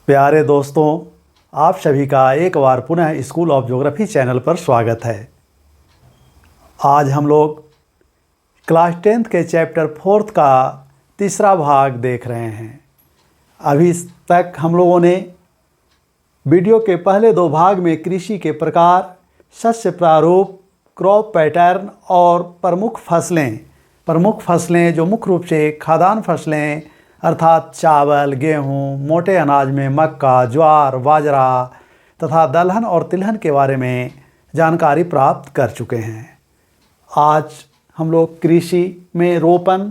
प्यारे दोस्तों, आप सभी का एक बार पुनः स्कूल ऑफ ज्योग्राफी चैनल पर स्वागत है। आज हम लोग क्लास 10th के चैप्टर 4 का तीसरा भाग देख रहे हैं। अभी तक हम लोगों ने वीडियो के पहले 2 भाग में कृषि के प्रकार, शस्य प्रारूप, क्रॉप पैटर्न और प्रमुख फसलें जो मुख्य रूप से खाद्यान्न फसलें अर्थात चावल, गेहूँ, मोटे अनाज में मक्का, ज्वार, बाजरा तथा दलहन और तिलहन के बारे में जानकारी प्राप्त कर चुके हैं। आज हम लोग कृषि में रोपण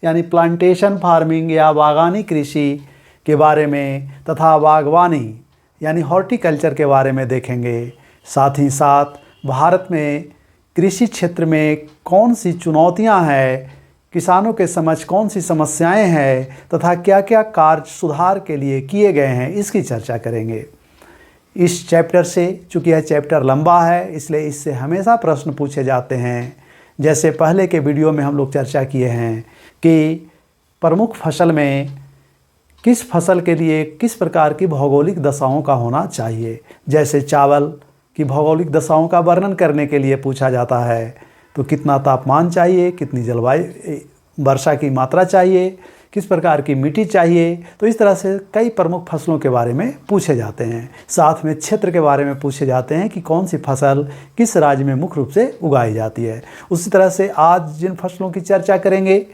यानी प्लांटेशन फार्मिंग या बागानी कृषि के बारे में तथा बागवानी यानी हॉर्टिकल्चर के बारे में देखेंगे। साथ ही साथ भारत में कृषि क्षेत्र में कौन सी चुनौतियां हैं, किसानों के समक्ष कौन सी समस्याएं हैं तथा क्या क्या कार्य सुधार के लिए किए गए हैं, इसकी चर्चा करेंगे। इस चैप्टर से, चूँकि यह चैप्टर लंबा है, इसलिए इससे हमेशा प्रश्न पूछे जाते हैं। जैसे पहले के वीडियो में हम लोग चर्चा किए हैं कि प्रमुख फसल में किस फसल के लिए किस प्रकार की भौगोलिक दशाओं का होना चाहिए। जैसे चावल की भौगोलिक दशाओं का वर्णन करने के लिए पूछा जाता है तो कितना तापमान चाहिए, कितनी जलवायु वर्षा की मात्रा चाहिए, किस प्रकार की मिट्टी चाहिए। तो इस तरह से कई प्रमुख फसलों के बारे में पूछे जाते हैं। साथ में क्षेत्र के बारे में पूछे जाते हैं कि कौन सी फसल किस राज्य में मुख्य रूप से उगाई जाती है। उसी तरह से आज जिन फसलों की चर्चा करेंगे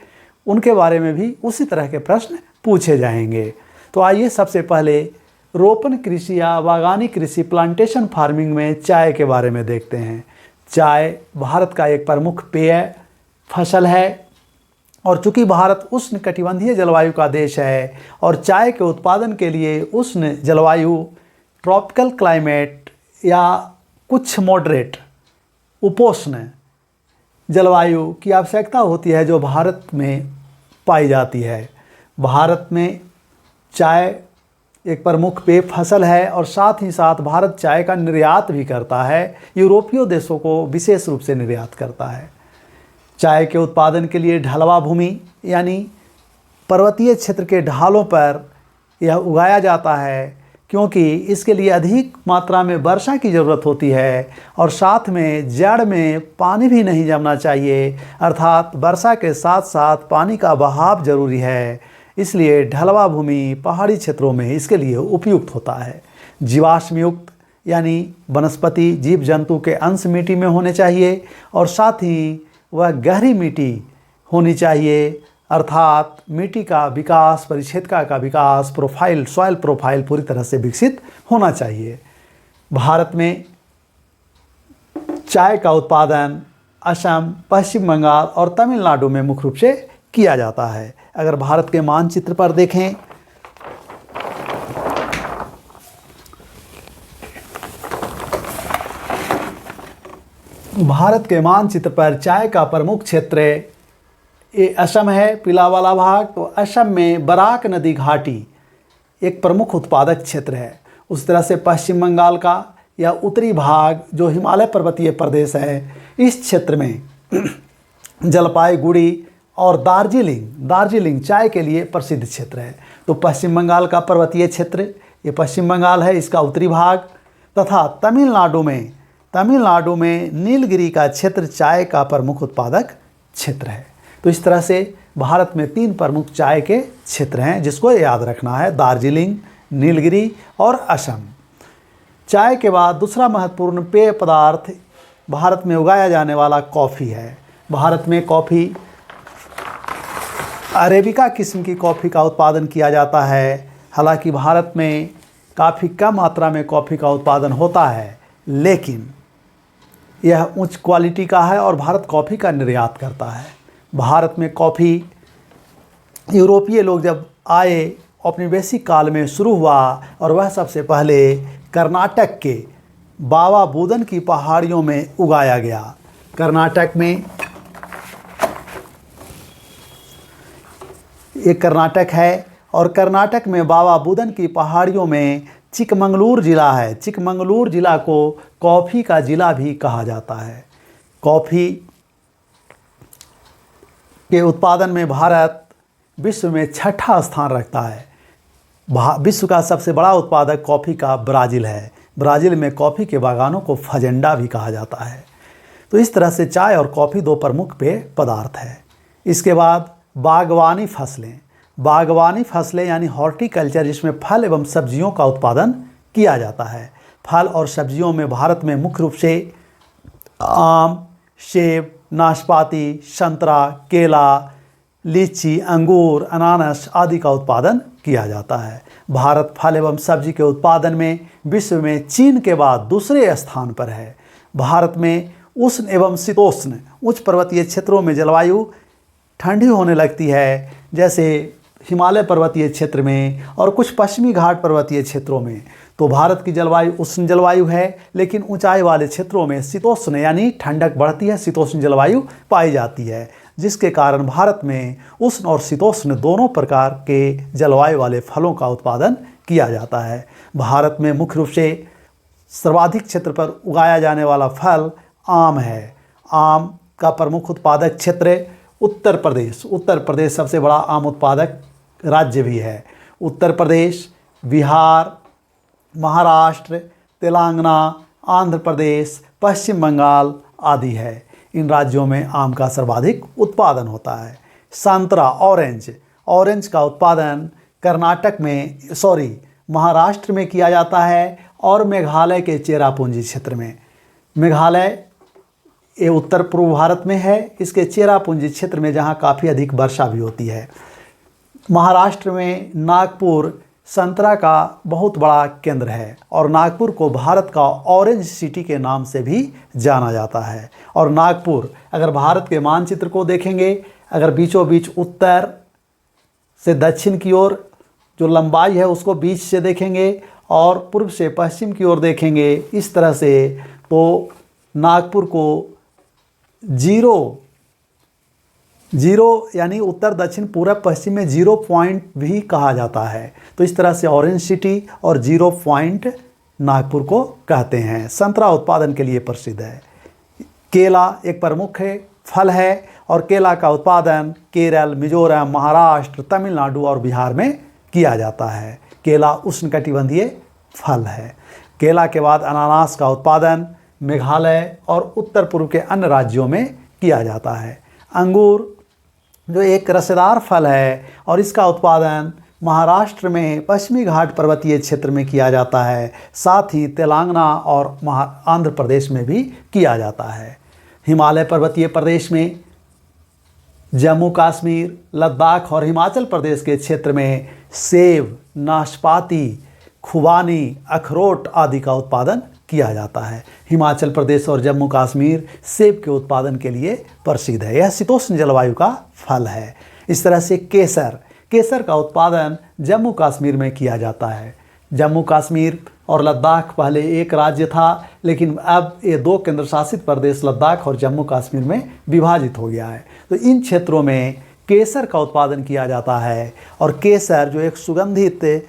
उनके बारे में भी उसी तरह के प्रश्न पूछे जाएंगे। तो आइए सबसे पहले रोपण कृषि या बागानी कृषि प्लांटेशन फार्मिंग में चाय के बारे में देखते हैं। चाय भारत का एक प्रमुख पेय फसल है और चूँकि भारत उष्ण कटिबंधीय जलवायु का देश है और चाय के उत्पादन के लिए उष्ण जलवायु, ट्रॉपिकल क्लाइमेट या कुछ मॉडरेट उपोष्ण जलवायु की आवश्यकता होती है जो भारत में पाई जाती है। भारत में चाय एक प्रमुख पेय फसल है और साथ ही साथ भारत चाय का निर्यात भी करता है, यूरोपीय देशों को विशेष रूप से निर्यात करता है। चाय के उत्पादन के लिए ढलवा भूमि यानी पर्वतीय क्षेत्र के ढालों पर यह उगाया जाता है क्योंकि इसके लिए अधिक मात्रा में वर्षा की ज़रूरत होती है और साथ में जड़ में पानी भी नहीं जमना चाहिए, अर्थात वर्षा के साथ साथ पानी का बहाव जरूरी है। इसलिए ढलवा भूमि पहाड़ी क्षेत्रों में इसके लिए उपयुक्त होता है। जीवाश्म युक्त यानी वनस्पति जीव जंतु के अंश मिट्टी में होने चाहिए और साथ ही वह गहरी मिट्टी होनी चाहिए, अर्थात मिट्टी का विकास, परिक्षेत्रता का विकास, प्रोफाइल, सॉइल प्रोफाइल पूरी तरह से विकसित होना चाहिए। भारत में चाय का उत्पादन असम, पश्चिम बंगाल और तमिलनाडु में मुख्य रूप से किया जाता है। अगर भारत के मानचित्र पर देखें भारत के मानचित्र पर चाय का प्रमुख क्षेत्र ये असम है, पीला वाला भाग। तो असम में बराक नदी घाटी एक प्रमुख उत्पादक क्षेत्र है। उस तरह से पश्चिम बंगाल का या उत्तरी भाग जो हिमालय पर्वतीय प्रदेश है, इस क्षेत्र में जलपाईगुड़ी और दार्जिलिंग चाय के लिए प्रसिद्ध क्षेत्र है। तो पश्चिम बंगाल का पर्वतीय क्षेत्र ये पश्चिम बंगाल है, इसका उत्तरी भाग, तथा तमिलनाडु में नीलगिरी का क्षेत्र चाय का प्रमुख उत्पादक क्षेत्र है। तो इस तरह से भारत में 3 प्रमुख चाय के क्षेत्र हैं जिसको याद रखना है, दार्जिलिंग, नीलगिरी और असम। चाय के बाद दूसरा महत्वपूर्ण पेय पदार्थ भारत में उगाया जाने वाला कॉफ़ी है। भारत में कॉफ़ी अरेबिका किस्म की कॉफ़ी का उत्पादन किया जाता है। हालांकि भारत में काफ़ी कम मात्रा में कॉफ़ी का उत्पादन होता है, लेकिन यह उच्च क्वालिटी का है और भारत कॉफ़ी का निर्यात करता है। भारत में कॉफ़ी यूरोपीय लोग जब आए, औपनिवेशिक काल में शुरू हुआ और वह सबसे पहले कर्नाटक के बाबा बुदन की पहाड़ियों में उगाया गया। कर्नाटक में एक कर्नाटक है और कर्नाटक में बाबा बुदन की पहाड़ियों में चिकमंगलूर ज़िला है। चिकमंगलूर ज़िला को कॉफ़ी का ज़िला भी कहा जाता है। कॉफ़ी के उत्पादन में भारत विश्व में 6ठा स्थान रखता है। विश्व का सबसे बड़ा उत्पादक कॉफ़ी का ब्राज़ील है। ब्राज़ील में कॉफ़ी के बागानों को फजेंडा भी कहा जाता है। तो इस तरह से चाय और कॉफ़ी दो प्रमुख पेय पदार्थ है। इसके बाद बागवानी फसलें। बागवानी फसलें यानी हॉर्टिकल्चर, जिसमें फल एवं सब्जियों का उत्पादन किया जाता है। फल और सब्जियों में भारत में मुख्य रूप से आम, सेब, नाशपाती, संतरा, केला, लीची, अंगूर, अनानास आदि का उत्पादन किया जाता है। भारत फल एवं सब्जी के उत्पादन में विश्व में चीन के बाद दूसरे स्थान पर है। भारत में उष्ण एवं शीतोष्ण उच्च पर्वतीय क्षेत्रों में जलवायु ठंडी होने लगती है, जैसे हिमालय पर्वतीय क्षेत्र में और कुछ पश्चिमी घाट पर्वतीय क्षेत्रों में। तो भारत की जलवायु उष्ण जलवायु है, लेकिन ऊंचाई वाले क्षेत्रों में शीतोष्ण यानी ठंडक बढ़ती है, शीतोष्ण जलवायु पाई जाती है, जिसके कारण भारत में उष्ण और शीतोष्ण दोनों प्रकार के जलवायु वाले फलों का उत्पादन किया जाता है। भारत में मुख्य रूप से सर्वाधिक क्षेत्र पर उगाया जाने वाला फल आम है। आम का प्रमुख उत्पादक क्षेत्र उत्तर प्रदेश। उत्तर प्रदेश सबसे बड़ा आम उत्पादक राज्य भी है। उत्तर प्रदेश, बिहार, महाराष्ट्र, तेलंगाना, आंध्र प्रदेश, पश्चिम बंगाल आदि है। इन राज्यों में आम का सर्वाधिक उत्पादन होता है। संतरा, ऑरेंज का उत्पादन कर्नाटक में महाराष्ट्र में किया जाता है और मेघालय के चेरापूंजी क्षेत्र में। मेघालय ये उत्तर पूर्व भारत में है। इसके चेरापूंजी क्षेत्र में जहाँ काफ़ी अधिक वर्षा भी होती है। महाराष्ट्र में नागपुर संतरा का बहुत बड़ा केंद्र है और नागपुर को भारत का ऑरेंज सिटी के नाम से भी जाना जाता है। और नागपुर अगर भारत के मानचित्र को देखेंगे, अगर बीचों बीच उत्तर से दक्षिण की ओर जो लंबाई है उसको बीच से देखेंगे और पूर्व से पश्चिम की ओर देखेंगे इस तरह से, तो नागपुर को जीरो यानी उत्तर दक्षिण पूरब पश्चिम में 0 पॉइंट भी कहा जाता है। तो इस तरह से ऑरेंज सिटी और 0 पॉइंट नागपुर को कहते हैं। संतरा उत्पादन के लिए प्रसिद्ध है। केला एक प्रमुख फल है और केला का उत्पादन केरल, मिजोरम, महाराष्ट्र, तमिलनाडु और बिहार में किया जाता है। केला उष्णकटिबंधीय फल है। केला के बाद अनानास का उत्पादन मेघालय और उत्तर पूर्व के अन्य राज्यों में किया जाता है। अंगूर जो एक रसेदार फल है और इसका उत्पादन महाराष्ट्र में पश्चिमी घाट पर्वतीय क्षेत्र में किया जाता है, साथ ही तेलंगाना और आंध्र प्रदेश में भी किया जाता है। हिमालय पर्वतीय प्रदेश में जम्मू कश्मीर, लद्दाख और हिमाचल प्रदेश के क्षेत्र में सेब, नाशपाती, खुबानी, अखरोट आदि का उत्पादन किया जाता है। हिमाचल प्रदेश और जम्मू कश्मीर सेब के उत्पादन के लिए प्रसिद्ध है। यह शीतोष्ण जलवायु का फल है। इस तरह से केसर का उत्पादन जम्मू कश्मीर में किया जाता है। जम्मू कश्मीर और लद्दाख पहले एक राज्य था, लेकिन अब ये 2 केंद्र शासित प्रदेश लद्दाख और जम्मू कश्मीर में विभाजित हो गया है। तो इन क्षेत्रों में केसर का उत्पादन किया जाता है और केसर जो एक सुगंधित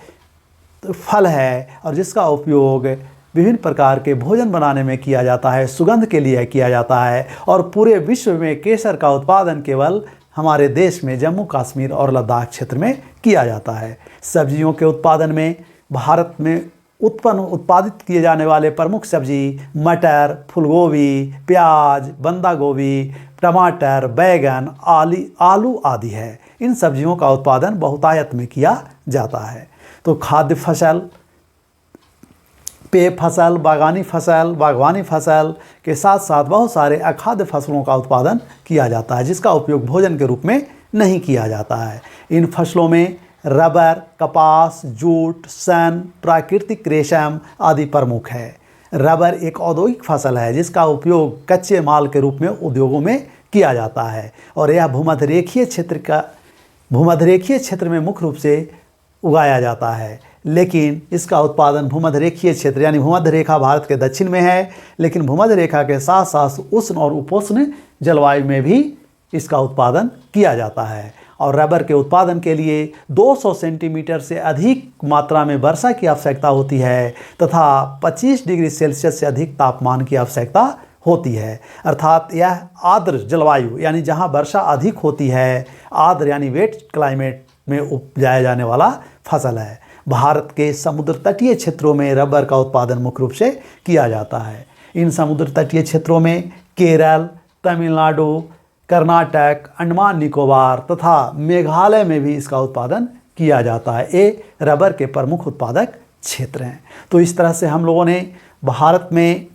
फल है और जिसका उपयोग विभिन्न प्रकार के भोजन बनाने में किया जाता है, सुगंध के लिए किया जाता है। और पूरे विश्व में केसर का उत्पादन केवल हमारे देश में जम्मू कश्मीर और लद्दाख क्षेत्र में किया जाता है। सब्जियों के उत्पादन में भारत में उत्पादित किए जाने वाले प्रमुख सब्जी मटर, फूलगोभी, प्याज, बंदा गोभी, टमाटर, बैगन, आलू आदि है। इन सब्जियों का उत्पादन बहुतायत में किया जाता है। तो खाद्य फसल, पेय फसल, बागवानी फसल के साथ साथ बहुत सारे अखाद्य फसलों का उत्पादन किया जाता है, जिसका उपयोग भोजन के रूप में नहीं किया जाता है। इन फसलों में रबर, कपास, जूट, सन, प्राकृतिक रेशम आदि प्रमुख है। रबर एक औद्योगिक फसल है जिसका उपयोग कच्चे माल के रूप में उद्योगों में किया जाता है और यह भूमध्यरेखीय क्षेत्र में मुख्य रूप से उगाया जाता है। लेकिन इसका उत्पादन भूमध्यरेखीय क्षेत्र यानी भूमध्य रेखा भारत के दक्षिण में है, लेकिन भूमध्य रेखा के साथ साथ उष्ण और उपोष्ण जलवायु में भी इसका उत्पादन किया जाता है। और रबर के उत्पादन के लिए 200 सेंटीमीटर से अधिक मात्रा में वर्षा की आवश्यकता होती है तथा 25 डिग्री सेल्सियस से अधिक तापमान की आवश्यकता होती है। अर्थात यह आर्द्र जलवायु यानी जहाँ वर्षा अधिक होती है, आर्द्र यानी वेट क्लाइमेट में उपजाया जाने वाला फसल है। भारत के समुद्र तटीय क्षेत्रों में रबर का उत्पादन मुख्य रूप से किया जाता है। इन समुद्र तटीय क्षेत्रों में केरल, तमिलनाडु, कर्नाटक, अंडमान निकोबार तथा मेघालय में भी इसका उत्पादन किया जाता है। ये रबर के प्रमुख उत्पादक क्षेत्र हैं। तो इस तरह से हम लोगों ने भारत में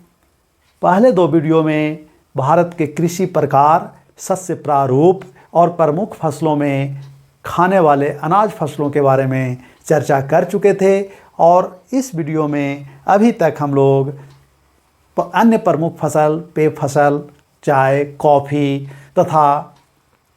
पहले 2 वीडियो में भारत के कृषि प्रकार, सस्य प्रारूप और प्रमुख फसलों में खाने वाले अनाज फसलों के बारे में चर्चा कर चुके थे। और इस वीडियो में अभी तक हम लोग अन्य प्रमुख फसल, पेय फसल, चाय, कॉफ़ी तथा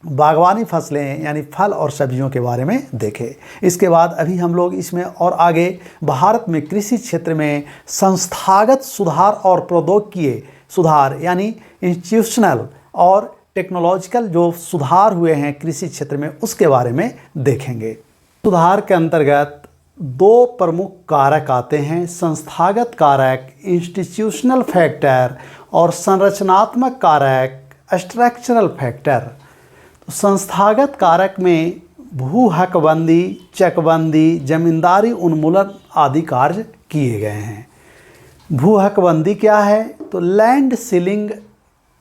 बागवानी फसलें यानी फल और सब्जियों के बारे में देखे। इसके बाद अभी हम लोग इसमें और आगे भारत में कृषि क्षेत्र में संस्थागत सुधार और प्रौद्योगिकीय सुधार यानी इंस्टीट्यूशनल और टेक्नोलॉजिकल जो सुधार हुए हैं कृषि क्षेत्र में उसके बारे में देखेंगे। सुधार के अंतर्गत 2 प्रमुख कारक आते हैं, संस्थागत कारक इंस्टीट्यूशनल फैक्टर और संरचनात्मक कारक स्ट्रक्चरल फैक्टर। तो संस्थागत कारक में भू हकबंदी, चकबंदी, जमींदारी उन्मूलन आदि कार्य किए गए हैं। भू हकबंदी क्या है? तो लैंड सीलिंग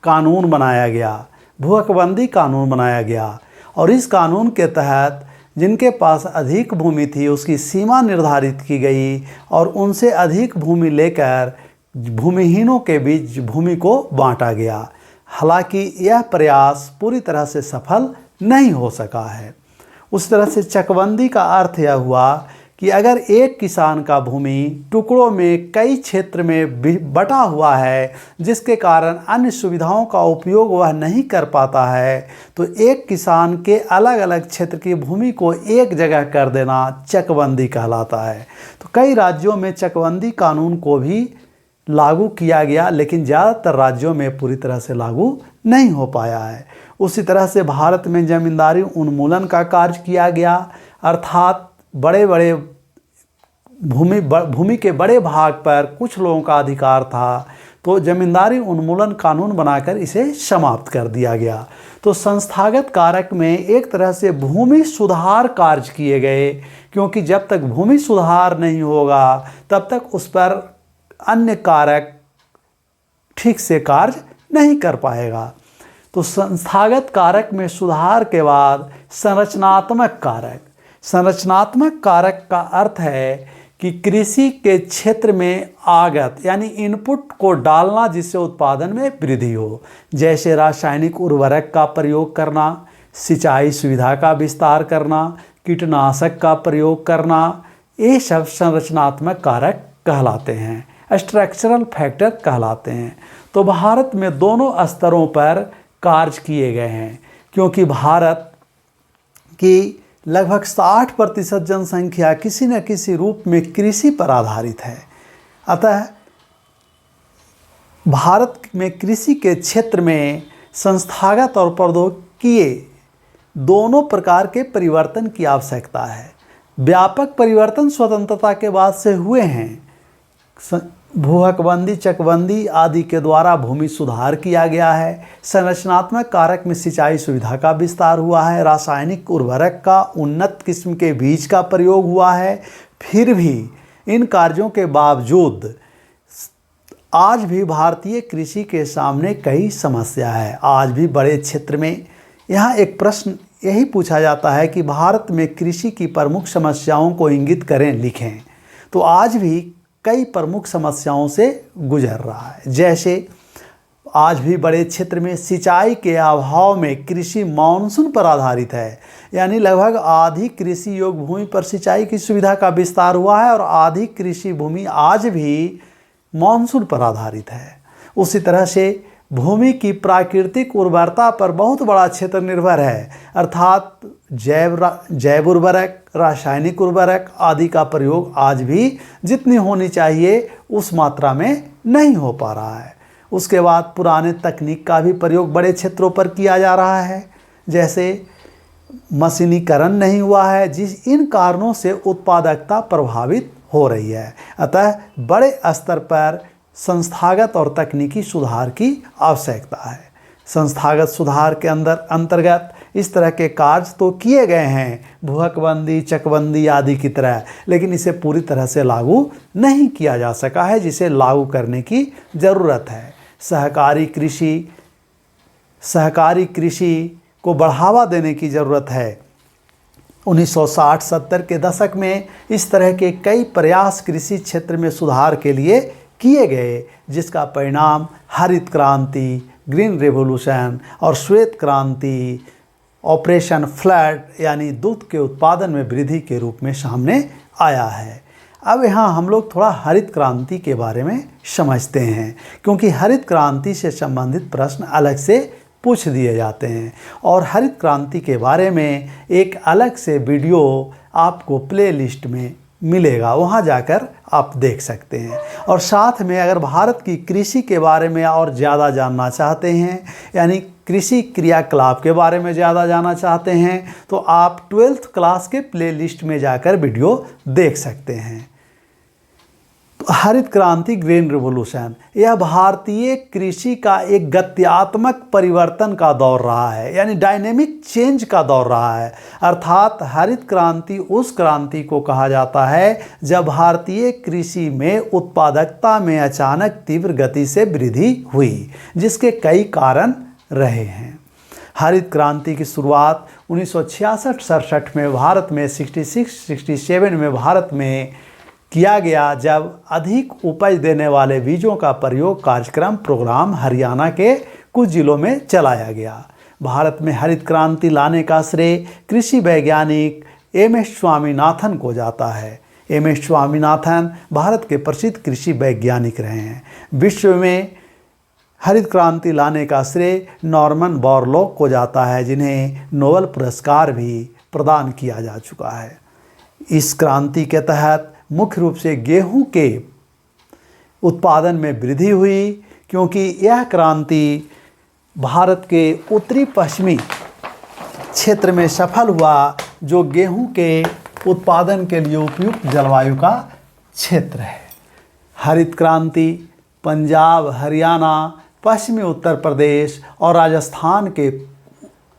कानून बनाया गया, भू हकबंदी कानून बनाया गया और इस कानून के तहत जिनके पास अधिक भूमि थी उसकी सीमा निर्धारित की गई और उनसे अधिक भूमि लेकर भूमिहीनों के बीच भूमि को बांटा गया। हालांकि यह प्रयास पूरी तरह से सफल नहीं हो सका है। उस तरह से चकबंदी का अर्थ यह हुआ कि अगर एक किसान का भूमि टुकड़ों में कई क्षेत्र में बटा हुआ है जिसके कारण अन्य सुविधाओं का उपयोग वह नहीं कर पाता है, तो एक किसान के अलग अलग क्षेत्र की भूमि को एक जगह कर देना चकबंदी कहलाता है। तो कई राज्यों में चकबंदी कानून को भी लागू किया गया, लेकिन ज़्यादातर राज्यों में पूरी तरह से लागू नहीं हो पाया है। उसी तरह से भारत में जमींदारी उन्मूलन का कार्य किया गया, अर्थात बड़े बड़े भूमि के बड़े भाग पर कुछ लोगों का अधिकार था, तो जमींदारी उन्मूलन कानून बनाकर इसे समाप्त कर दिया गया। तो संस्थागत कारक में एक तरह से भूमि सुधार कार्य किए गए, क्योंकि जब तक भूमि सुधार नहीं होगा तब तक उस पर अन्य कारक ठीक से कार्य नहीं कर पाएगा। तो संस्थागत कारक में सुधार के बाद संरचनात्मक कारक, संरचनात्मक कारक का अर्थ है कि कृषि के क्षेत्र में आगत यानी इनपुट को डालना जिससे उत्पादन में वृद्धि हो, जैसे रासायनिक उर्वरक का प्रयोग करना, सिंचाई सुविधा का विस्तार करना, कीटनाशक का प्रयोग करना, ये सब संरचनात्मक कारक कहलाते हैं, स्ट्रक्चरल फैक्टर कहलाते हैं। तो भारत में दोनों स्तरों पर कार्य किए गए हैं, क्योंकि भारत की लगभग 60% जनसंख्या किसी न किसी रूप में कृषि पर आधारित है। अतः भारत में कृषि के क्षेत्र में संस्थागत और प्रौद्योगिकीय दोनों प्रकार के परिवर्तन की आवश्यकता है। व्यापक परिवर्तन स्वतंत्रता के बाद से हुए हैं। भू हकबंदी, चकबंदी आदि के द्वारा भूमि सुधार किया गया है। संरचनात्मक कारक में सिंचाई सुविधा का विस्तार हुआ है, रासायनिक उर्वरक का, उन्नत किस्म के बीज का प्रयोग हुआ है। फिर भी इन कार्यों के बावजूद आज भी भारतीय कृषि के सामने कई समस्या है। आज भी बड़े क्षेत्र में यहाँ एक प्रश्न यही पूछा जाता है कि भारत में कृषि की प्रमुख समस्याओं को इंगित करें, लिखें। तो आज भी कई प्रमुख समस्याओं से गुजर रहा है। जैसे आज भी बड़े क्षेत्र में सिंचाई के अभाव में कृषि मानसून पर आधारित है, यानी लगभग आधी कृषि योग्य भूमि पर सिंचाई की सुविधा का विस्तार हुआ है और आधी कृषि भूमि आज भी मानसून पर आधारित है। उसी तरह से भूमि की प्राकृतिक उर्वरता पर बहुत बड़ा क्षेत्र निर्भर है, अर्थात जैव उर्वरक, रासायनिक उर्वरक आदि का प्रयोग आज भी जितनी होनी चाहिए उस मात्रा में नहीं हो पा रहा है। उसके बाद पुराने तकनीक का भी प्रयोग बड़े क्षेत्रों पर किया जा रहा है, जैसे मशीनीकरण नहीं हुआ है, इन कारणों से उत्पादकता प्रभावित हो रही है। अतः बड़े स्तर पर संस्थागत और तकनीकी सुधार की आवश्यकता है। संस्थागत सुधार के अंतर्गत इस तरह के कार्य तो किए गए हैं भूहकबंदी, चकबंदी आदि की तरह, लेकिन इसे पूरी तरह से लागू नहीं किया जा सका है, जिसे लागू करने की ज़रूरत है। सहकारी कृषि को बढ़ावा देने की ज़रूरत है। 1960-70 के दशक में इस तरह के कई प्रयास कृषि क्षेत्र में सुधार के लिए किए गए, जिसका परिणाम हरित क्रांति, ग्रीन रेवोल्यूशन और श्वेत क्रांति, ऑपरेशन फ्लड यानी दूध के उत्पादन में वृद्धि के रूप में सामने आया है। अब यहाँ हम लोग थोड़ा हरित क्रांति के बारे में समझते हैं, क्योंकि हरित क्रांति से संबंधित प्रश्न अलग से पूछ दिए जाते हैं और हरित क्रांति के बारे में एक अलग से वीडियो आपको प्लेलिस्ट में मिलेगा, वहाँ जाकर आप देख सकते हैं। और साथ में अगर भारत की कृषि के बारे में और ज़्यादा जानना चाहते हैं, यानी कृषि क्रियाकलाप के बारे में ज़्यादा जानना चाहते हैं, तो आप 12th क्लास के प्लेलिस्ट में जाकर वीडियो देख सकते हैं। हरित क्रांति, ग्रीन रिवॉल्यूशन, यह भारतीय कृषि का एक गत्यात्मक परिवर्तन का दौर रहा है, यानी डायनेमिक चेंज का दौर रहा है। अर्थात हरित क्रांति उस क्रांति को कहा जाता है जब भारतीय कृषि में उत्पादकता में अचानक तीव्र गति से वृद्धि हुई, जिसके कई कारण रहे हैं। हरित क्रांति की शुरुआत 1966-67 में भारत में 66-67 में भारत में किया गया, जब अधिक उपज देने वाले बीजों का प्रयोग कार्यक्रम प्रोग्राम हरियाणा के कुछ जिलों में चलाया गया। भारत में हरित क्रांति लाने का श्रेय कृषि वैज्ञानिक एम.एस. स्वामीनाथन को जाता है। एम.एस. स्वामीनाथन भारत के प्रसिद्ध कृषि वैज्ञानिक रहे हैं। विश्व में हरित क्रांति लाने का श्रेय नॉर्मन बोरलॉग को जाता है, जिन्हें नोबेल पुरस्कार भी प्रदान किया जा चुका है। इस क्रांति के तहत मुख्य रूप से गेहूं के उत्पादन में वृद्धि हुई, क्योंकि यह क्रांति भारत के उत्तरी पश्चिमी क्षेत्र में सफल हुआ, जो गेहूं के उत्पादन के लिए उपयुक्त जलवायु का क्षेत्र है। हरित क्रांति पंजाब, हरियाणा, पश्चिमी उत्तर प्रदेश और राजस्थान के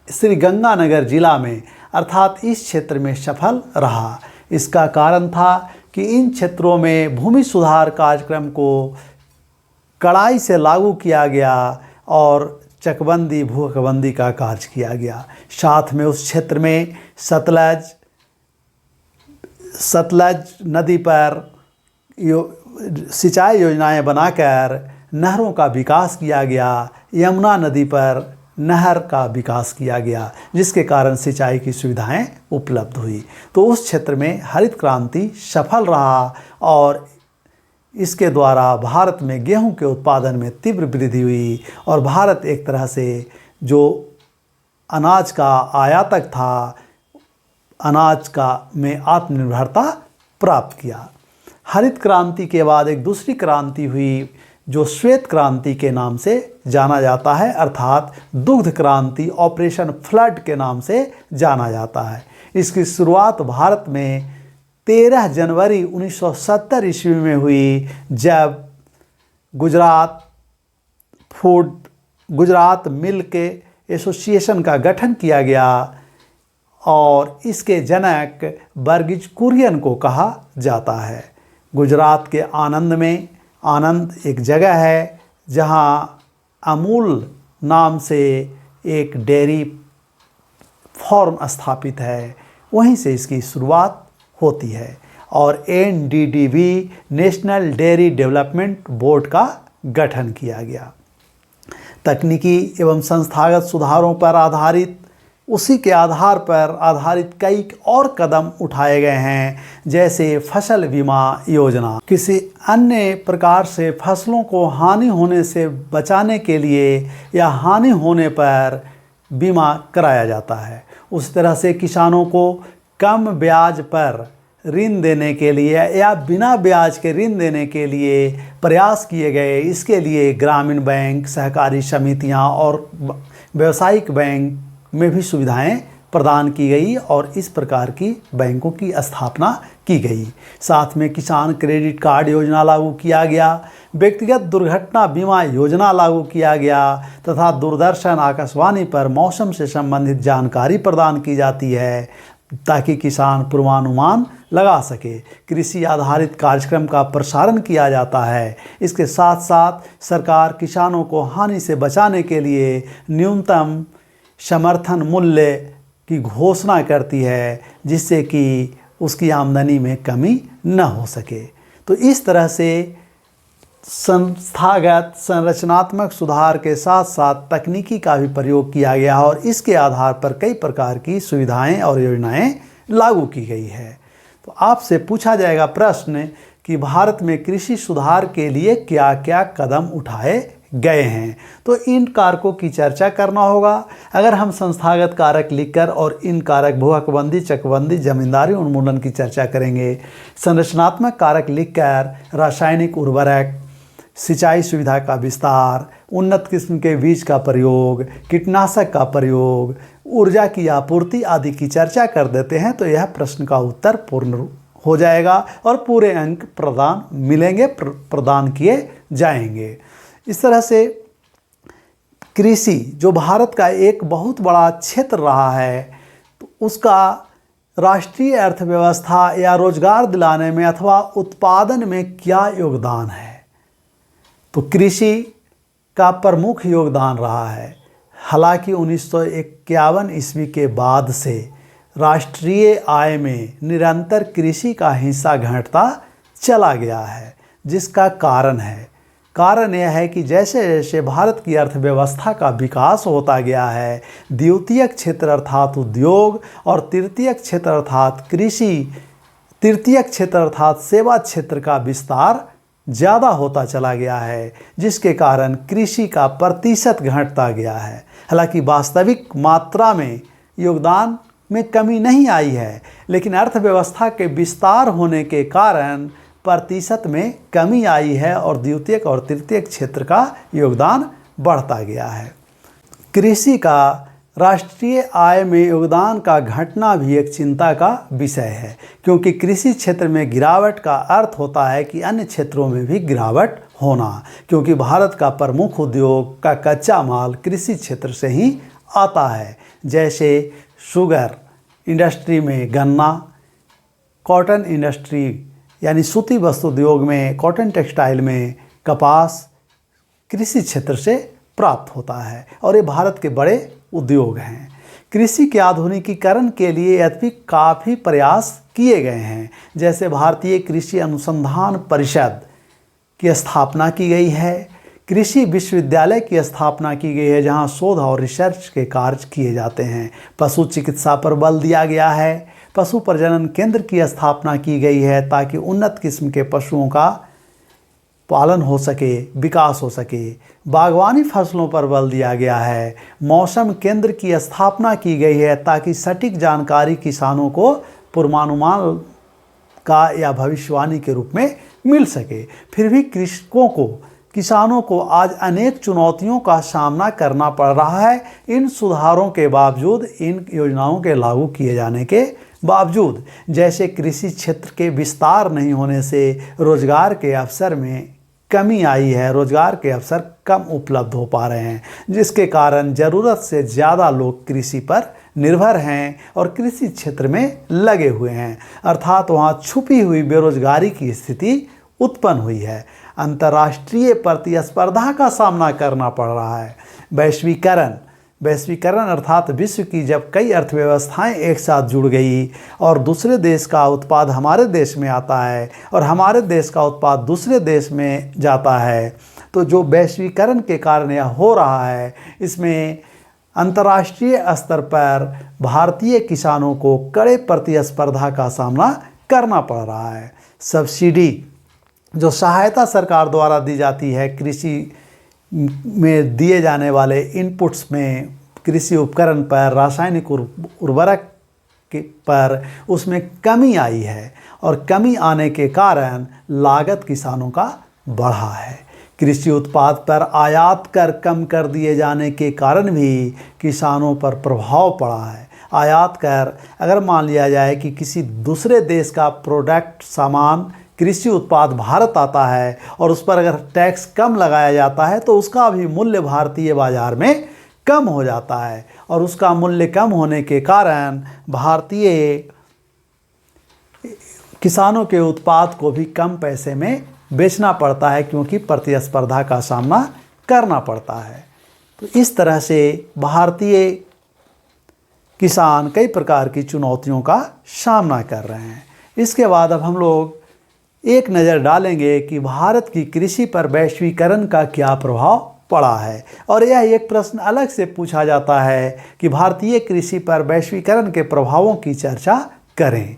श्रीगंगानगर जिला में अर्थात इस क्षेत्र में सफल रहा। इसका कारण था कि इन क्षेत्रों में भूमि सुधार कार्यक्रम को कड़ाई से लागू किया गया और चकबंदी, भूहकबंदी का कार्य किया गया। साथ में उस क्षेत्र में सतलज नदी पर सिंचाई योजनाएं बनाकर नहरों का विकास किया गया। यमुना नदी पर नहर का विकास किया गया, जिसके कारण सिंचाई की सुविधाएं उपलब्ध हुई। तो उस क्षेत्र में हरित क्रांति सफल रहा और इसके द्वारा भारत में गेहूं के उत्पादन में तीव्र वृद्धि हुई और भारत एक तरह से जो अनाज का आयातक था, अनाज का में आत्मनिर्भरता प्राप्त किया। हरित क्रांति के बाद एक दूसरी क्रांति हुई, जो श्वेत क्रांति के नाम से जाना जाता है, अर्थात दुग्ध क्रांति, ऑपरेशन फ्लड के नाम से जाना जाता है। इसकी शुरुआत भारत में 13 जनवरी 1970 ईस्वी में हुई, जब गुजरात मिल्क एसोसिएशन का गठन किया गया और इसके जनक वर्गीज कुरियन को कहा जाता है। गुजरात के आनंद एक जगह है जहां अमूल नाम से एक डेयरी फार्म स्थापित है, वहीं से इसकी शुरुआत होती है और NDDB national dairy development board का गठन किया गया। तकनीकी एवं संस्थागत सुधारों पर आधारित उसी के आधार पर आधारित कई और कदम उठाए गए हैं, जैसे फसल बीमा योजना। किसी अन्य प्रकार से फसलों को हानि होने से बचाने के लिए या हानि होने पर बीमा कराया जाता है। उस तरह से किसानों को कम ब्याज पर ऋण देने के लिए या बिना ब्याज के ऋण देने के लिए प्रयास किए गए। इसके लिए ग्रामीण बैंक, सहकारी समितियां और व्यावसायिक बैंक में भी सुविधाएं प्रदान की गई और इस प्रकार की बैंकों की स्थापना की गई। साथ में किसान क्रेडिट कार्ड योजना लागू किया गया, व्यक्तिगत दुर्घटना बीमा योजना लागू किया गया तथा दूरदर्शन आकाशवाणी पर मौसम से संबंधित जानकारी प्रदान की जाती है ताकि किसान पूर्वानुमान लगा सके। कृषि आधारित कार्यक्रम का प्रसारण किया जाता है। इसके साथ साथ सरकार किसानों को हानि से बचाने के लिए न्यूनतम समर्थन मूल्य की घोषणा करती है जिससे कि उसकी आमदनी में कमी न हो सके। तो इस तरह से संस्थागत संरचनात्मक सुधार के साथ साथ तकनीकी का भी प्रयोग किया गया और इसके आधार पर कई प्रकार की सुविधाएं और योजनाएं लागू की गई है। तो आपसे पूछा जाएगा प्रश्न कि भारत में कृषि सुधार के लिए क्या क्या कदम उठाए गए हैं, तो इन कारकों की चर्चा करना होगा। अगर हम संस्थागत कारक लिखकर और इन कारक भू हकबंदी, चकबंदी, जमींदारी उन्मूलन की चर्चा करेंगे। संरचनात्मक कारक लिखकर रासायनिक उर्वरक, सिंचाई सुविधा का विस्तार, उन्नत किस्म के बीज का प्रयोग, कीटनाशक का प्रयोग, ऊर्जा की आपूर्ति आदि की चर्चा कर देते हैं तो यह प्रश्न का उत्तर पूर्ण हो जाएगा और पूरे अंक प्रदान किए जाएंगे। इस तरह से कृषि जो भारत का एक बहुत बड़ा क्षेत्र रहा है तो उसका राष्ट्रीय अर्थव्यवस्था या रोजगार दिलाने में अथवा उत्पादन में क्या योगदान है, तो कृषि का प्रमुख योगदान रहा है। हालांकि 1951 ईस्वी के बाद से राष्ट्रीय आय में निरंतर कृषि का हिस्सा घटता चला गया है, जिसका कारण यह है कि जैसे जैसे भारत की अर्थव्यवस्था का विकास होता गया है, द्वितीयक क्षेत्र अर्थात उद्योग और तृतीयक क्षेत्र अर्थात कृषि, तृतीयक क्षेत्र अर्थात सेवा क्षेत्र का विस्तार ज़्यादा होता चला गया है, जिसके कारण कृषि का प्रतिशत घटता गया है। हालांकि वास्तविक मात्रा में योगदान में कमी नहीं आई है, लेकिन अर्थव्यवस्था के विस्तार होने के कारण प्रतिशत में कमी आई है और द्वितीयक और तृतीयक क्षेत्र का योगदान बढ़ता गया है। कृषि का राष्ट्रीय आय में योगदान का घटना भी एक चिंता का विषय है, क्योंकि कृषि क्षेत्र में गिरावट का अर्थ होता है कि अन्य क्षेत्रों में भी गिरावट होना, क्योंकि भारत का प्रमुख उद्योग का कच्चा माल कृषि क्षेत्र से ही आता है। जैसे शुगर इंडस्ट्री में गन्ना, कॉटन इंडस्ट्री यानी सूती वस्त्र उद्योग में, कॉटन टेक्सटाइल में कपास कृषि क्षेत्र से प्राप्त होता है और ये भारत के बड़े उद्योग हैं। कृषि के आधुनिकीकरण के लिए यद्यपि काफ़ी प्रयास किए गए हैं। जैसे भारतीय कृषि अनुसंधान परिषद की स्थापना की गई है, कृषि विश्वविद्यालय की स्थापना की गई है जहां शोध और रिसर्च के कार्य किए जाते हैं। पशु चिकित्सा पर बल दिया गया है, पशु प्रजनन केंद्र की स्थापना की गई है ताकि उन्नत किस्म के पशुओं का पालन हो सके, विकास हो सके। बागवानी फसलों पर बल दिया गया है। मौसम केंद्र की स्थापना की गई है ताकि सटीक जानकारी किसानों को पूर्वानुमान का या भविष्यवाणी के रूप में मिल सके। फिर भी किसानों को आज अनेक चुनौतियों का सामना करना पड़ रहा है। इन सुधारों के बावजूद, इन योजनाओं के लागू किए जाने के बावजूद, जैसे कृषि क्षेत्र के विस्तार नहीं होने से रोजगार के अवसर में कमी आई है, रोजगार के अवसर कम उपलब्ध हो पा रहे हैं, जिसके कारण ज़रूरत से ज़्यादा लोग कृषि पर निर्भर हैं और कृषि क्षेत्र में लगे हुए हैं, अर्थात वहाँ छुपी हुई बेरोजगारी की स्थिति उत्पन्न हुई है। अंतर्राष्ट्रीय प्रतिस्पर्धा का सामना करना पड़ रहा है। वैश्वीकरण अर्थात विश्व की जब कई अर्थव्यवस्थाएं एक साथ जुड़ गई और दूसरे देश का उत्पाद हमारे देश में आता है और हमारे देश का उत्पाद दूसरे देश में जाता है, तो जो वैश्वीकरण के कारण यह हो रहा है, इसमें अंतर्राष्ट्रीय स्तर पर भारतीय किसानों को कड़े प्रतिस्पर्धा का सामना करना पड़ रहा है। सब्सिडी जो सहायता सरकार द्वारा दी जाती है, कृषि में दिए जाने वाले इनपुट्स में, कृषि उपकरण पर, रासायनिक उर्वरक पर, उसमें कमी आई है और कमी आने के कारण लागत किसानों का बढ़ा है। कृषि उत्पाद पर आयात कर कम कर दिए जाने के कारण भी किसानों पर प्रभाव पड़ा है। आयात कर अगर मान लिया जाए कि किसी दूसरे देश का प्रोडक्ट सामान कृषि उत्पाद भारत आता है और उस पर अगर टैक्स कम लगाया जाता है तो उसका भी मूल्य भारतीय बाज़ार में कम हो जाता है और उसका मूल्य कम होने के कारण भारतीय किसानों के उत्पाद को भी कम पैसे में बेचना पड़ता है क्योंकि प्रतिस्पर्धा का सामना करना पड़ता है। तो इस तरह से भारतीय किसान कई प्रकार की चुनौतियों का सामना कर रहे हैं। इसके बाद अब हम लोग एक नज़र डालेंगे कि भारत की कृषि पर वैश्वीकरण का क्या प्रभाव पड़ा है और यह एक प्रश्न अलग से पूछा जाता है कि भारतीय कृषि पर वैश्वीकरण के प्रभावों की चर्चा करें।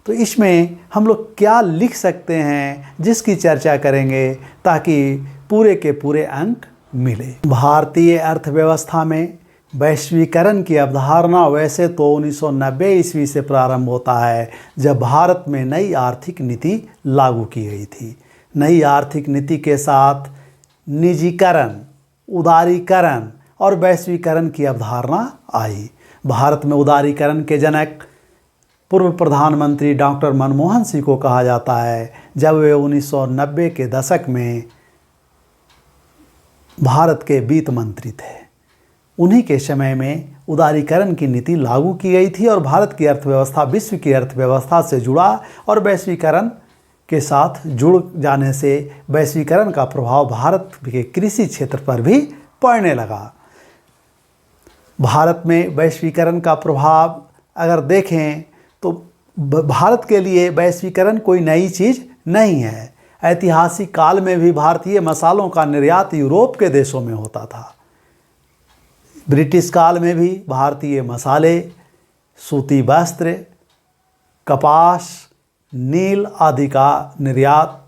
तो इसमें हम लोग क्या लिख सकते हैं जिसकी चर्चा करेंगे ताकि पूरे के पूरे अंक मिले। भारतीय अर्थव्यवस्था में वैश्वीकरण की अवधारणा वैसे तो 1990 ईस्वी से प्रारंभ होता है जब भारत में नई आर्थिक नीति लागू की गई थी। नई आर्थिक नीति के साथ निजीकरण, उदारीकरण और वैश्वीकरण की अवधारणा आई। भारत में उदारीकरण के जनक पूर्व प्रधानमंत्री डॉक्टर मनमोहन सिंह को कहा जाता है जब वे 1990 के दशक में भारत के वित्त मंत्री थे। उन्हीं के समय में उदारीकरण की नीति लागू की गई थी और भारत की अर्थव्यवस्था विश्व की अर्थव्यवस्था से जुड़ा और वैश्वीकरण के साथ जुड़ जाने से वैश्वीकरण का प्रभाव भारत के कृषि क्षेत्र पर भी पड़ने लगा। भारत में वैश्वीकरण का प्रभाव अगर देखें तो भारत के लिए वैश्वीकरण कोई नई चीज़ नहीं है। ऐतिहासिक काल में भी भारतीय मसालों का निर्यात यूरोप के देशों में होता था। ब्रिटिश काल में भी भारतीय मसाले, सूती वस्त्र, कपास, नील आदि का निर्यात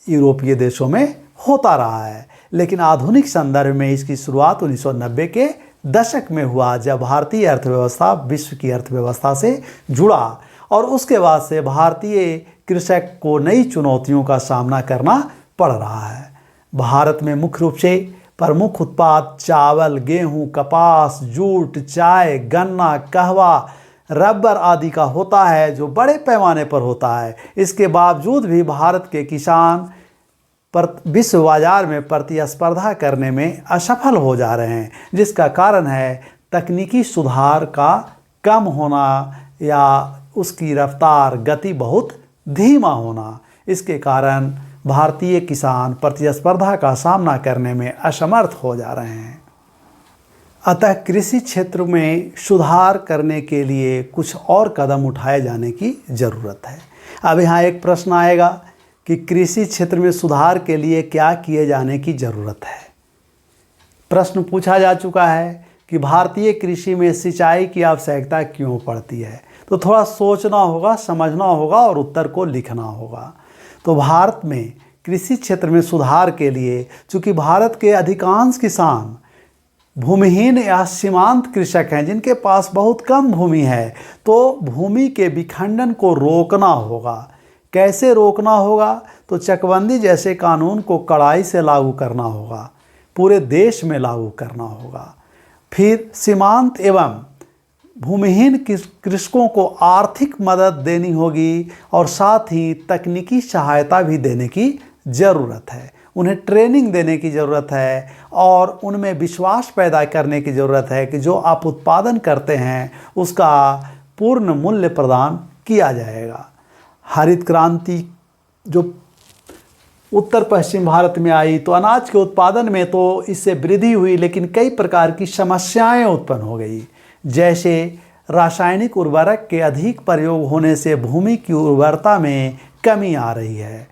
यूरोपीय देशों में होता रहा है। लेकिन आधुनिक संदर्भ में इसकी शुरुआत 1990 के दशक में हुआ जब भारतीय अर्थव्यवस्था विश्व की अर्थव्यवस्था से जुड़ा और उसके बाद से भारतीय कृषक को नई चुनौतियों का सामना करना पड़ रहा है। भारत में मुख्य रूप से प्रमुख उत्पाद चावल, गेहूं, कपास, जूट, चाय, गन्ना, कहवा, रबर आदि का होता है जो बड़े पैमाने पर होता है। इसके बावजूद भी भारत के किसान विश्व बाजार में प्रतिस्पर्धा करने में असफल हो जा रहे हैं, जिसका कारण है तकनीकी सुधार का कम होना या उसकी रफ्तार गति बहुत धीमा होना। इसके कारण भारतीय किसान प्रतिस्पर्धा का सामना करने में असमर्थ हो जा रहे हैं। अतः कृषि क्षेत्र में सुधार करने के लिए कुछ और कदम उठाए जाने की ज़रूरत है। अब यहाँ एक प्रश्न आएगा कि कृषि क्षेत्र में सुधार के लिए क्या किए जाने की ज़रूरत है। प्रश्न पूछा जा चुका है कि भारतीय कृषि में सिंचाई की आवश्यकता क्यों पड़ती है। तो थोड़ा सोचना होगा, समझना होगा और उत्तर को लिखना होगा। तो भारत में कृषि क्षेत्र में सुधार के लिए चूँकि भारत के अधिकांश किसान भूमिहीन या सीमांत कृषक हैं जिनके पास बहुत कम भूमि है, तो भूमि के विखंडन को रोकना होगा। कैसे रोकना होगा? तो चकबंदी जैसे कानून को कड़ाई से लागू करना होगा, पूरे देश में लागू करना होगा। फिर सीमांत एवं भूमिहीन कृषकों को आर्थिक मदद देनी होगी और साथ ही तकनीकी सहायता भी देने की ज़रूरत है। उन्हें ट्रेनिंग देने की ज़रूरत है और उनमें विश्वास पैदा करने की ज़रूरत है कि जो आप उत्पादन करते हैं उसका पूर्ण मूल्य प्रदान किया जाएगा। हरित क्रांति जो उत्तर पश्चिम भारत में आई तो अनाज के उत्पादन में तो इससे वृद्धि हुई, लेकिन कई प्रकार की समस्याएं उत्पन्न हो गई। जैसे रासायनिक उर्वरक के अधिक प्रयोग होने से भूमि की उर्वरता में कमी आ रही है।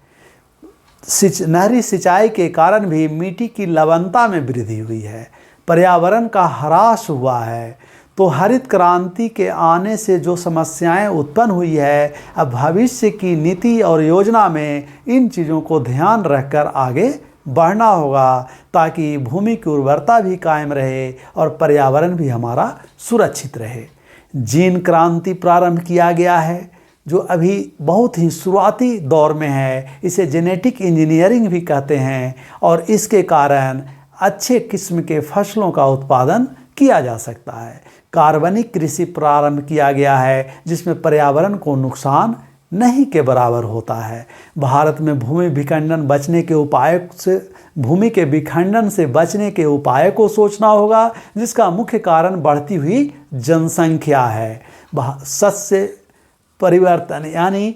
नहरी सिंचाई के कारण भी मिट्टी की लवणता में वृद्धि हुई है। पर्यावरण का ह्रास हुआ है। तो हरित क्रांति के आने से जो समस्याएं उत्पन्न हुई है, अब भविष्य की नीति और योजना में इन चीज़ों को ध्यान रखकर आगे बढ़ना होगा ताकि भूमि की उर्वरता भी कायम रहे और पर्यावरण भी हमारा सुरक्षित रहे। जीन क्रांति प्रारंभ किया गया है जो अभी बहुत ही शुरुआती दौर में है। इसे जेनेटिक इंजीनियरिंग भी कहते हैं और इसके कारण अच्छे किस्म के फसलों का उत्पादन किया जा सकता है। कार्बनिक कृषि प्रारंभ किया गया है जिसमें पर्यावरण को नुकसान नहीं के बराबर होता है। भारत में भूमि के विखंडन से बचने के उपाय को सोचना होगा, जिसका मुख्य कारण बढ़ती हुई जनसंख्या है। सस्य परिवर्तन यानी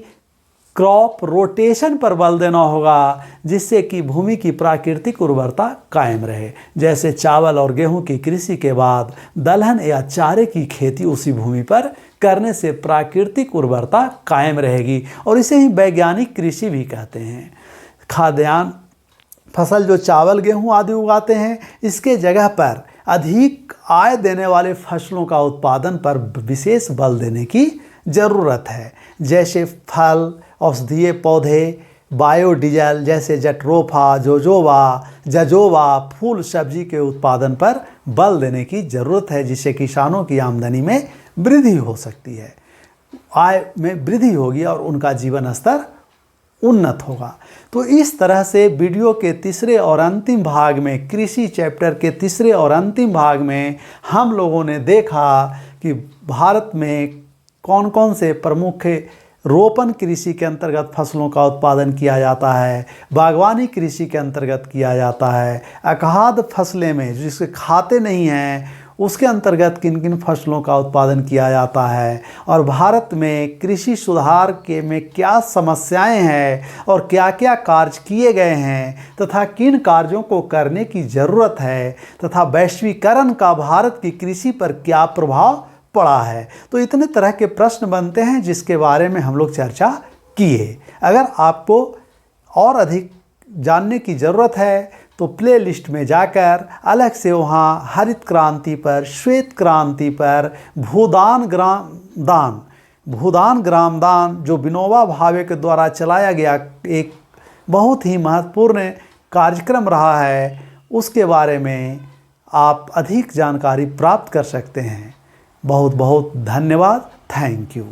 क्रॉप रोटेशन पर बल देना होगा, जिससे कि भूमि की प्राकृतिक उर्वरता कायम रहे। जैसे चावल और गेहूं की कृषि के बाद दलहन या चारे की खेती उसी भूमि पर करने से प्राकृतिक उर्वरता कायम रहेगी, और इसे ही वैज्ञानिक कृषि भी कहते हैं। खाद्यान्न फसल जो चावल गेहूं आदि उगाते हैं, इसके जगह पर अधिक आय देने वाले फसलों का उत्पादन पर विशेष बल देने की ज़रूरत है। जैसे फल, औषधीय पौधे, बायोडीजल जैसे जट्रोफा, जजोवा, फूल सब्जी के उत्पादन पर बल देने की ज़रूरत है, जिससे किसानों की आमदनी में वृद्धि हो सकती है, आय में वृद्धि होगी और उनका जीवन स्तर उन्नत होगा। तो इस तरह से वीडियो के तीसरे और अंतिम भाग में, कृषि चैप्टर के तीसरे और अंतिम भाग में हम लोगों ने देखा कि भारत में कौन कौन से प्रमुख रोपण कृषि के अंतर्गत फसलों का उत्पादन किया जाता है, बागवानी कृषि के अंतर्गत किया जाता है, अखाद्य फसलें में जिसके खाते नहीं हैं उसके अंतर्गत किन किन फसलों का उत्पादन किया जाता है, और भारत में कृषि सुधार के में क्या समस्याएं हैं और क्या क्या कार्य किए गए हैं तथा किन कार्यों को करने की ज़रूरत है, तथा वैश्वीकरण का भारत की कृषि पर क्या प्रभाव पड़ा है। तो इतने तरह के प्रश्न बनते हैं जिसके बारे में हम लोग चर्चा किए। अगर आपको और अधिक जानने की ज़रूरत है तो प्ले लिस्ट में जाकर अलग से वहाँ हरित क्रांति पर, श्वेत क्रांति पर, भूदान ग्रामदान जो विनोबा भावे के द्वारा चलाया गया एक बहुत ही महत्वपूर्ण कार्यक्रम रहा है, उसके बारे में आप अधिक जानकारी प्राप्त कर सकते हैं। बहुत बहुत धन्यवाद। Thank you.